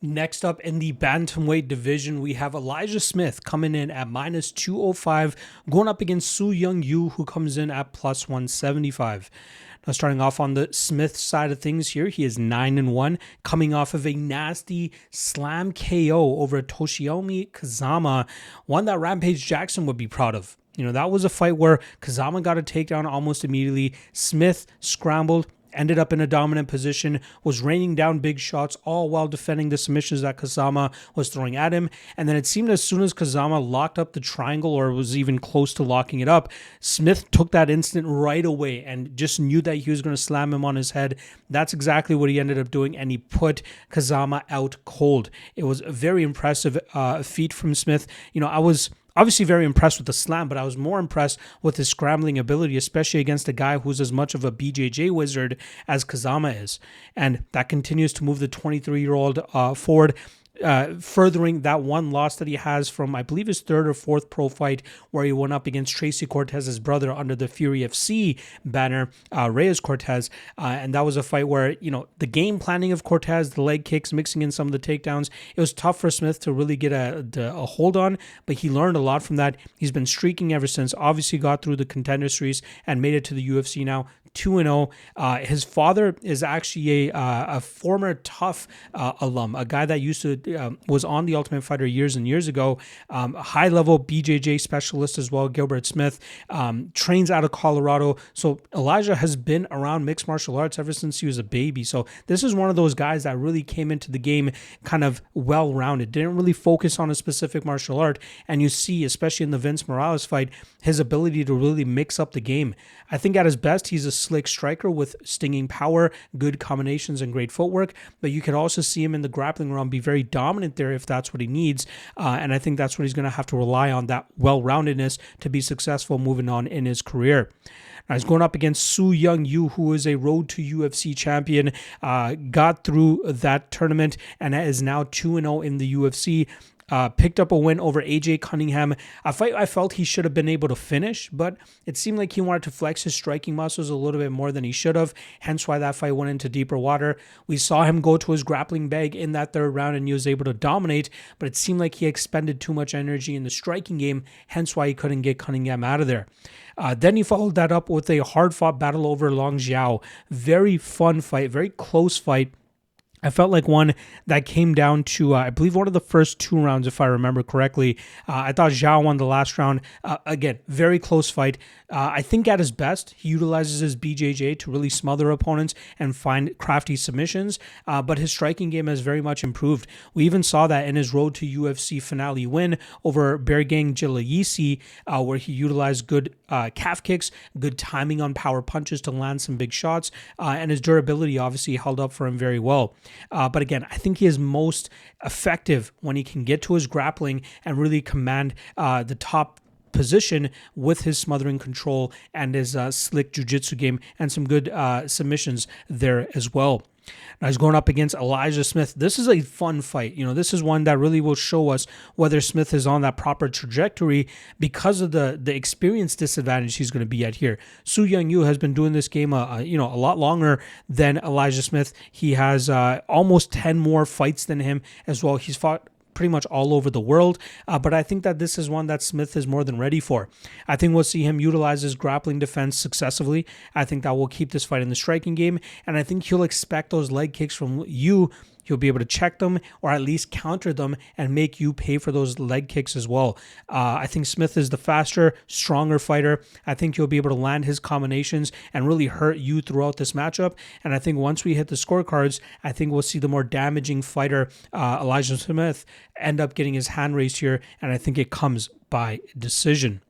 Next up in the bantamweight division, we have Elijah Smith coming in at minus 205, going up against Su Young Yu, who comes in at plus 175. Now, starting off on the Smith side of things here, he is 9-1, coming off of a nasty slam KO over Toshiomi Kazama, one that Rampage Jackson would be proud of. You know, that was a fight where Kazama got a takedown almost immediately. Smith scrambled, ended up in a dominant position, was raining down big shots, all while defending the submissions that Kazama was throwing at him. And then it seemed as soon as Kazama locked up the triangle or was even close to locking it up, Smith took that instant right away and just knew that he was going to slam him on his head. That's exactly what he ended up doing, and he put Kazama out cold. It was a very impressive feat from Smith. You know, I was obviously very impressed with the slam, but I was more impressed with his scrambling ability, especially against a guy who's as much of a BJJ wizard as Kazama is. And that continues to move the 23-year-old forward, furthering that one loss that he has from, I believe, his third or fourth pro fight where he went up against Tracy Cortez's brother under the Fury FC banner, Reyes Cortez. And that was a fight where, you know, the game planning of Cortez, the leg kicks, mixing in some of the takedowns, it was tough for Smith to really get a hold on, but he learned a lot from that. He's been streaking ever since, obviously got through the Contender series and made it to the UFC now. 2-0. His father is actually a former Tough alum, a guy that used to was on The Ultimate Fighter years and years ago. A high-level BJJ specialist as well, Gilbert Smith, trains out of Colorado. So Elijah has been around mixed martial arts ever since he was a baby. So this is one of those guys that really came into the game kind of well-rounded, didn't really focus on a specific martial art. And you see, especially in the Vince Morales fight, his ability to really mix up the game. I think at his best, he's a slick striker with stinging power, good combinations, and great footwork. But you could also see him in the grappling realm be very dominant there if that's what he needs. And I think that's what he's going to have to rely on, that well-roundedness, to be successful moving on in his career. Now he's going up against Su Young Yu, who is a road to UFC champion, got through that tournament and is now 2-0 in the UFC. Picked up a win over AJ Cunningham, a fight I felt he should have been able to finish, but it seemed like he wanted to flex his striking muscles a little bit more than he should have, hence why that fight went into deeper water. We saw him go to his grappling bag in that third round and he was able to dominate, but it seemed like he expended too much energy in the striking game, hence why he couldn't get Cunningham out of there. Then he followed that up with a hard-fought battle over Long Xiao. Very fun fight, very close fight. I felt like one that came down to, I believe, one of the first two rounds, if I remember correctly. I thought Zhao won the last round. Again, very close fight. I think at his best, he utilizes his BJJ to really smother opponents and find crafty submissions, but his striking game has very much improved. We even saw that in his road to UFC finale win over Bergang Jilayisi, where he utilized good calf kicks, good timing on power punches to land some big shots, and his durability obviously held up for him very well. But again, I think he is most effective when he can get to his grappling and really command the top position with his smothering control and his slick jiu-jitsu game and some good submissions there as well. Now he's going up against Elijah Smith. This is a fun fight. You know, this is one that really will show us whether Smith is on that proper trajectory because of the experience disadvantage he's going to be at here. Su Young Yu has been doing this game a lot longer than Elijah Smith. He has almost 10 more fights than him as well. He's fought pretty much all over the world, but I think that this is one that Smith is more than ready for. I think we'll see him utilize his grappling defense successively. I think that will keep this fight in the striking game, and I think he'll expect those leg kicks from Yu. He'll be able to check them or at least counter them and make you pay for those leg kicks as well. I think Smith is the faster, stronger fighter. I think he'll be able to land his combinations and really hurt you throughout this matchup. And I think once we hit the scorecards, I think we'll see the more damaging fighter, Elijah Smith, end up getting his hand raised here. And I think it comes by decision.